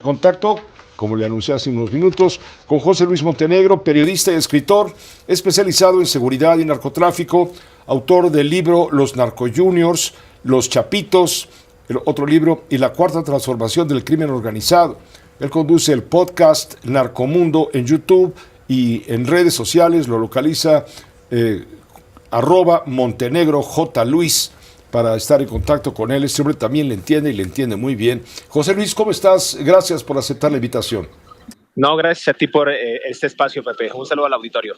Contacto, como le anuncié hace unos minutos, con José Luis Montenegro, periodista y escritor especializado en seguridad y narcotráfico, autor del libro Los Narcojuniors, Los Chapitos, el otro libro, y La Cuarta Transformación del Crimen Organizado. Él conduce el podcast Narcomundo en YouTube y en redes sociales lo localiza @MontenegroJLuis para estar en contacto con él. Este hombre también le entiende y le entiende muy bien. José Luis, ¿cómo estás? Gracias por aceptar la invitación. No, gracias a ti por este espacio, Pepe. Un saludo al auditorio.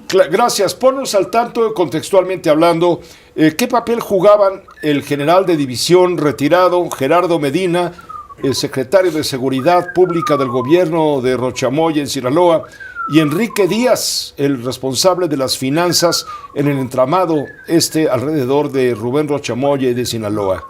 Gracias. Ponnos al tanto, contextualmente hablando, ¿qué papel jugaban el general de división retirado, Gerardo Medina, el secretario de Seguridad Pública del gobierno de Rochamoya en Sinaloa, y Enrique Díaz, el responsable de las finanzas en el entramado alrededor de Rubén Rochamoya y de Sinaloa?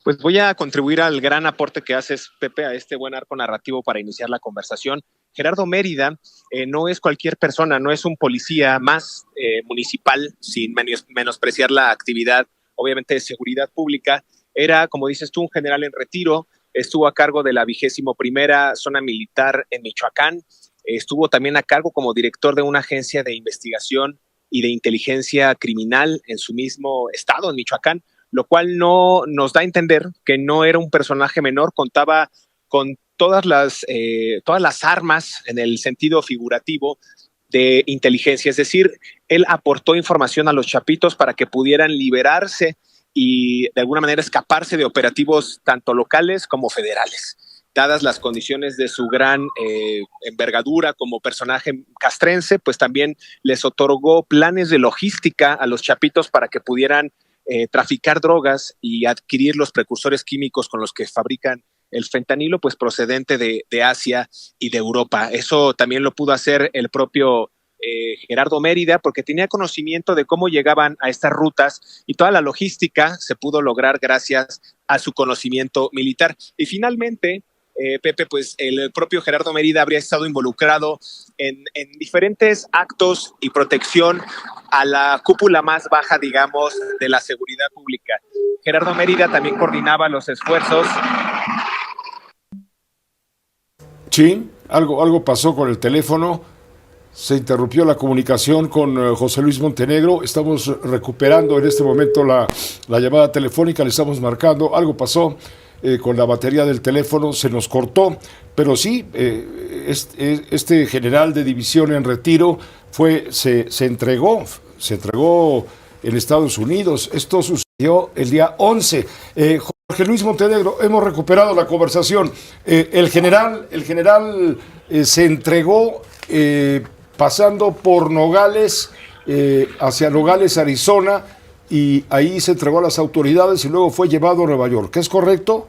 Pues voy a contribuir al gran aporte que haces, Pepe, a este buen arco narrativo para iniciar la conversación. Gerardo Mérida no es cualquier persona, no es un policía más municipal, sin menospreciar la actividad, obviamente, de seguridad pública. Era, como dices tú, un general en retiro, estuvo a cargo de la 21ª Zona Militar en Michoacán, estuvo también a cargo como director de una agencia de investigación y de inteligencia criminal en su mismo estado, en Michoacán, lo cual no nos da a entender que no era un personaje menor, contaba con todas las armas en el sentido figurativo de inteligencia, es decir, él aportó información a los chapitos para que pudieran liberarse y de alguna manera escaparse de operativos tanto locales como federales. Dadas las condiciones de su gran envergadura como personaje castrense, pues también les otorgó planes de logística a los chapitos para que pudieran traficar drogas y adquirir los precursores químicos con los que fabrican el fentanilo, pues procedente de Asia y de Europa. Eso también lo pudo hacer el propio Gerardo Mérida, porque tenía conocimiento de cómo llegaban a estas rutas y toda la logística se pudo lograr gracias a su conocimiento militar. Y finalmente, Pepe, pues el propio Gerardo Mérida habría estado involucrado en diferentes actos y protección a la cúpula más baja, digamos, de la seguridad pública. Gerardo Mérida también coordinaba los esfuerzos. Sí, algo pasó con el teléfono, se interrumpió la comunicación con José Luis Montenegro, estamos recuperando en este momento la llamada telefónica, le estamos marcando, algo pasó con la batería del teléfono, se nos cortó, pero sí, este general de división en retiro se entregó en Estados Unidos. Esto sucedió el día 11. Jorge Luis Montenegro, hemos recuperado la conversación. El general se entregó pasando por Nogales, hacia Nogales, Arizona, y ahí se entregó a las autoridades y luego fue llevado a Nueva York. ¿Es correcto?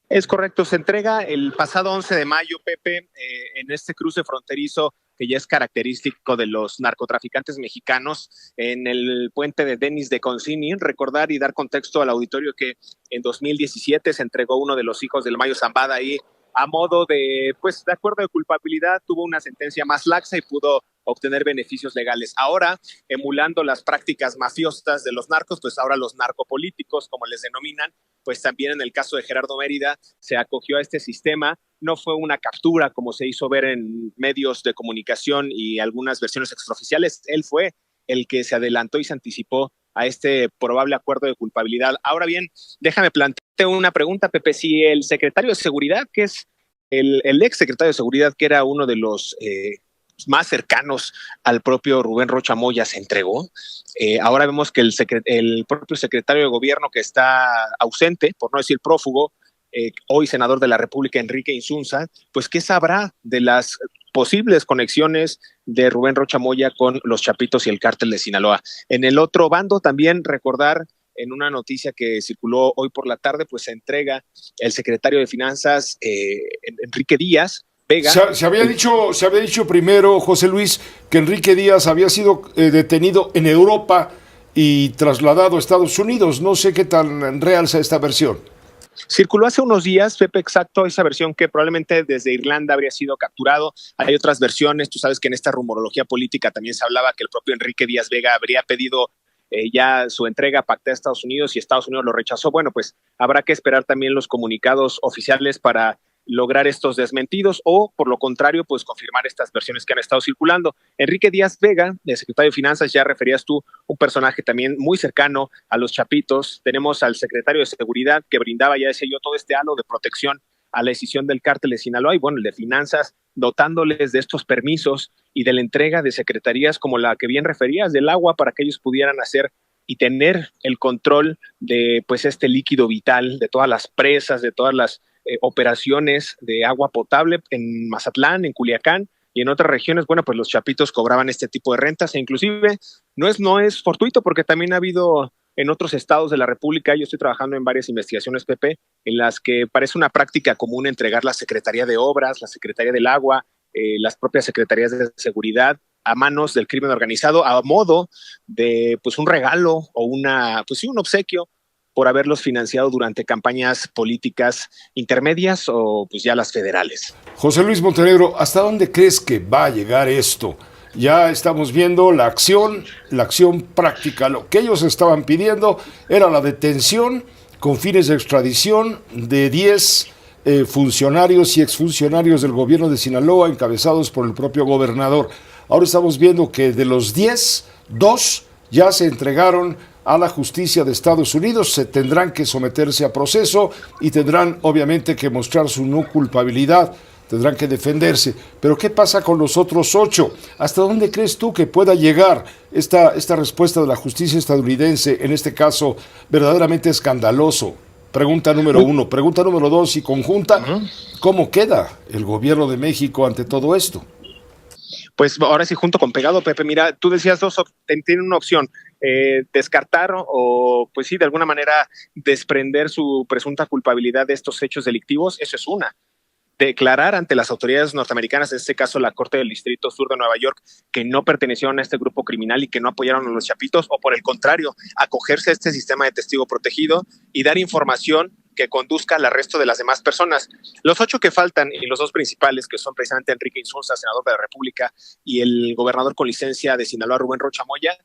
Es correcto, se entrega el pasado 11 de mayo, Pepe, en este cruce fronterizo que ya es característico de los narcotraficantes mexicanos, en el puente de Denis de Concini. Recordar y dar contexto al auditorio que en 2017 se entregó uno de los hijos del Mayo Zambada ahí a modo de acuerdo de culpabilidad, tuvo una sentencia más laxa y pudo obtener beneficios legales. Ahora, emulando las prácticas mafiosas de los narcos, pues ahora los narcopolíticos, como les denominan, pues también en el caso de Gerardo Mérida se acogió a este sistema. No fue una captura como se hizo ver en medios de comunicación y algunas versiones extraoficiales. Él fue el que se adelantó y se anticipó a este probable acuerdo de culpabilidad. Ahora bien, déjame plantearte una pregunta, Pepe. Si el secretario de Seguridad, que es el ex secretario de Seguridad, que era uno de los más cercanos al propio Rubén Rocha Moya, se entregó, ahora vemos que el propio secretario de Gobierno, que está ausente, por no decir prófugo, hoy senador de la República, Enrique Insunza, pues ¿qué sabrá de las posibles conexiones de Rubén Rocha Moya con los Chapitos y el cártel de Sinaloa? En el otro bando también recordar, en una noticia que circuló hoy por la tarde, pues se entrega el secretario de Finanzas, Enrique Díaz Vega. Se había dicho primero, José Luis, que Enrique Díaz había sido detenido en Europa y trasladado a Estados Unidos. No sé qué tan real sea esta versión. Circuló hace unos días, Pepe, exacto, esa versión que probablemente desde Irlanda habría sido capturado. Hay otras versiones, tú sabes que en esta rumorología política también se hablaba que el propio Enrique Díaz Vega habría pedido ya su entrega pactada a Estados Unidos y Estados Unidos lo rechazó. Bueno, pues habrá que esperar también los comunicados oficiales para lograr estos desmentidos o, por lo contrario, pues confirmar estas versiones que han estado circulando. Enrique Díaz Vega, el secretario de Finanzas, ya referías tú, un personaje también muy cercano a los Chapitos. Tenemos al secretario de Seguridad que brindaba, ya decía yo, todo este halo de protección a la decisión del cártel de Sinaloa, y bueno, el de Finanzas, dotándoles de estos permisos y de la entrega de secretarías como la que bien referías, del agua, para que ellos pudieran hacer y tener el control de pues este líquido vital, de todas las presas, de todas las operaciones de agua potable en Mazatlán, en Culiacán y en otras regiones. Bueno, pues los Chapitos cobraban este tipo de rentas, e inclusive no es fortuito, porque también ha habido en otros estados de la República. Yo estoy trabajando en varias investigaciones, Pepe, en las que parece una práctica común entregar la Secretaría de Obras, la Secretaría del Agua, las propias Secretarías de Seguridad a manos del crimen organizado, a modo de pues un regalo o un obsequio por haberlos financiado durante campañas políticas intermedias o pues ya las federales. José Luis Montenegro, ¿hasta dónde crees que va a llegar esto? Ya estamos viendo la acción práctica. Lo que ellos estaban pidiendo era la detención con fines de extradición de 10 funcionarios y exfuncionarios del gobierno de Sinaloa, encabezados por el propio gobernador. Ahora estamos viendo que de los 10, 2 ya se entregaron a la justicia de Estados Unidos, se tendrán que someterse a proceso y tendrán obviamente que mostrar su no culpabilidad, tendrán que defenderse. Pero ¿qué pasa con los otros 8? ¿Hasta dónde crees tú que pueda llegar esta respuesta de la justicia estadounidense, en este caso verdaderamente escandaloso? Pregunta número 1. Pregunta número 2 y conjunta, ¿cómo queda el gobierno de México ante todo esto? Pues ahora sí, junto con pegado, Pepe, mira, tú decías tienen una opción, descartar o, pues sí, de alguna manera desprender su presunta culpabilidad de estos hechos delictivos. Eso es una. Declarar ante las autoridades norteamericanas, en este caso la Corte del Distrito Sur de Nueva York, que no pertenecieron a este grupo criminal y que no apoyaron a los Chapitos, o por el contrario, acogerse a este sistema de testigo protegido y dar información que conduzca al arresto de las demás personas. Los 8 que faltan, y los 2 principales, que son precisamente Enrique Insunza, senador de la República, y el gobernador con licencia de Sinaloa, Rubén Rocha Moya,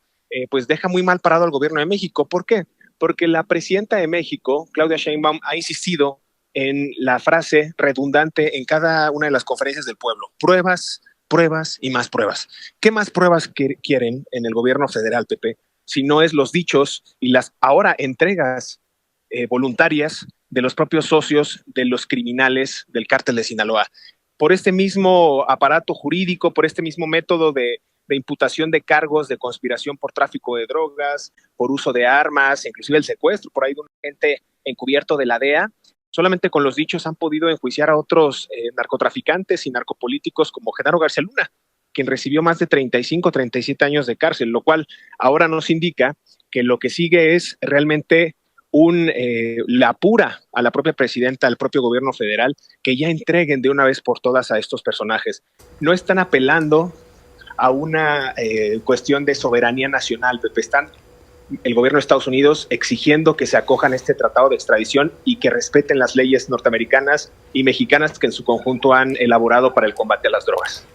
pues deja muy mal parado al gobierno de México. ¿Por qué? Porque la presidenta de México, Claudia Sheinbaum, ha insistido en la frase redundante en cada una de las conferencias del pueblo: pruebas, pruebas y más pruebas. ¿Qué más pruebas quieren en el gobierno federal, Pepe? Si no es los dichos y las ahora entregas voluntarias de los propios socios de los criminales del cártel de Sinaloa. Por este mismo aparato jurídico, por este mismo método de imputación de cargos de conspiración por tráfico de drogas, por uso de armas, inclusive el secuestro por ahí de un agente encubierto de la DEA, solamente con los dichos han podido enjuiciar a otros narcotraficantes y narcopolíticos como Genaro García Luna, quien recibió más de 35, 37 años de cárcel, lo cual ahora nos indica que lo que sigue es realmente la apura a la propia presidenta, al propio gobierno federal, que ya entreguen de una vez por todas a estos personajes. No están apelando a una cuestión de soberanía nacional, Pepe. Están el gobierno de Estados Unidos exigiendo que se acojan a este tratado de extradición y que respeten las leyes norteamericanas y mexicanas que en su conjunto han elaborado para el combate a las drogas.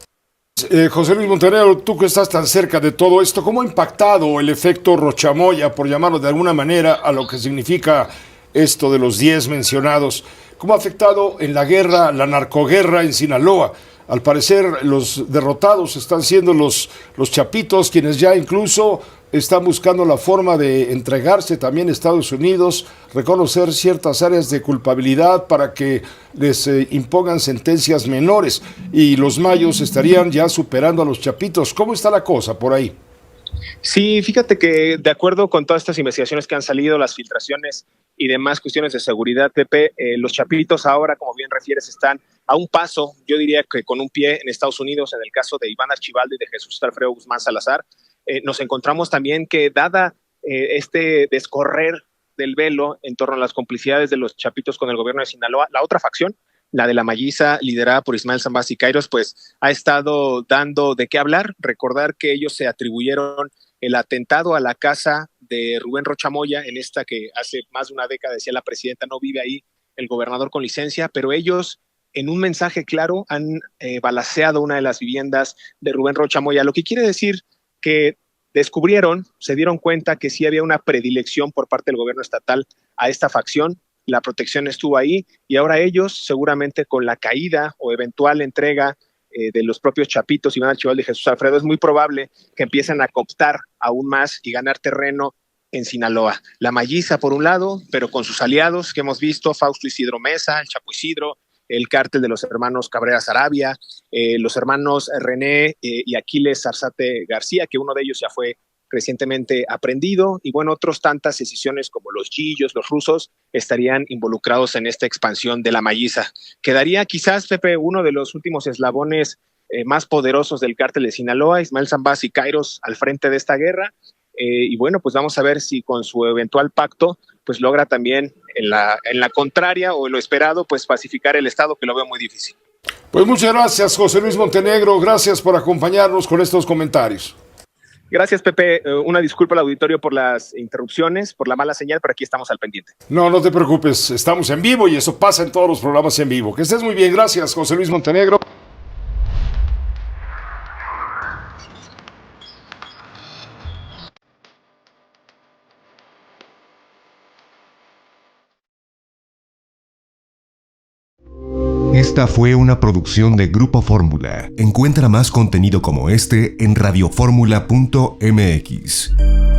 José Luis Montenegro, tú que estás tan cerca de todo esto, ¿cómo ha impactado el efecto Rocha Moya, por llamarlo de alguna manera, a lo que significa esto de los 10 mencionados? ¿Cómo ha afectado en la guerra, la narcoguerra en Sinaloa? Al parecer los derrotados están siendo los Chapitos, quienes ya incluso están buscando la forma de entregarse también a Estados Unidos, reconocer ciertas áreas de culpabilidad para que les impongan sentencias menores, y los mayos estarían ya superando a los Chapitos. ¿Cómo está la cosa por ahí? Sí, fíjate que de acuerdo con todas estas investigaciones que han salido, las filtraciones y demás cuestiones de seguridad, Pepe, los Chapitos ahora, como bien refieres, están a un paso, yo diría que con un pie en Estados Unidos, en el caso de Iván Archibaldo y de Jesús Alfredo Guzmán Salazar. Nos encontramos también que, dada este descorrer del velo en torno a las complicidades de los Chapitos con el gobierno de Sinaloa, la otra facción, la de la Malliza, liderada por Ismael Zambada Siqueiros, pues ha estado dando de qué hablar. Recordar que ellos se atribuyeron el atentado a la casa de Rubén Rocha Moya, en esta que hace más de una década decía la presidenta, no vive ahí el gobernador con licencia, pero ellos en un mensaje claro han balaceado una de las viviendas de Rubén Rocha Moya, lo que quiere decir que se dieron cuenta que sí había una predilección por parte del gobierno estatal a esta facción, la protección estuvo ahí y ahora ellos seguramente con la caída o eventual entrega de los propios Chapitos Iván Archibaldo y Jesús Alfredo, es muy probable que empiecen a cooptar aún más y ganar terreno en Sinaloa. La Malliza por un lado, pero con sus aliados que hemos visto, Fausto Isidro Mesa, el Chapo Isidro, el cártel de los hermanos Cabrera Sarabia, los hermanos René y Aquiles Arzate García, que uno de ellos ya fue recientemente aprendido, y bueno, otros tantas decisiones como los Gillos, los rusos, estarían involucrados en esta expansión de la Malliza. Quedaría quizás, Pepe, uno de los últimos eslabones más poderosos del cártel de Sinaloa, Ismael Zambaz y Kairos al frente de esta guerra, y bueno, pues vamos a ver si con su eventual pacto, pues logra también en la contraria o en lo esperado, pues pacificar el Estado, que lo veo muy difícil. Pues muchas gracias, José Luis Montenegro, gracias por acompañarnos con estos comentarios. Gracias, Pepe. Una disculpa al auditorio por las interrupciones, por la mala señal, pero aquí estamos al pendiente. No te preocupes, estamos en vivo y eso pasa en todos los programas en vivo. Que estés muy bien, gracias, José Luis Montenegro. Esta fue una producción de Grupo Fórmula. Encuentra más contenido como este en radioformula.mx.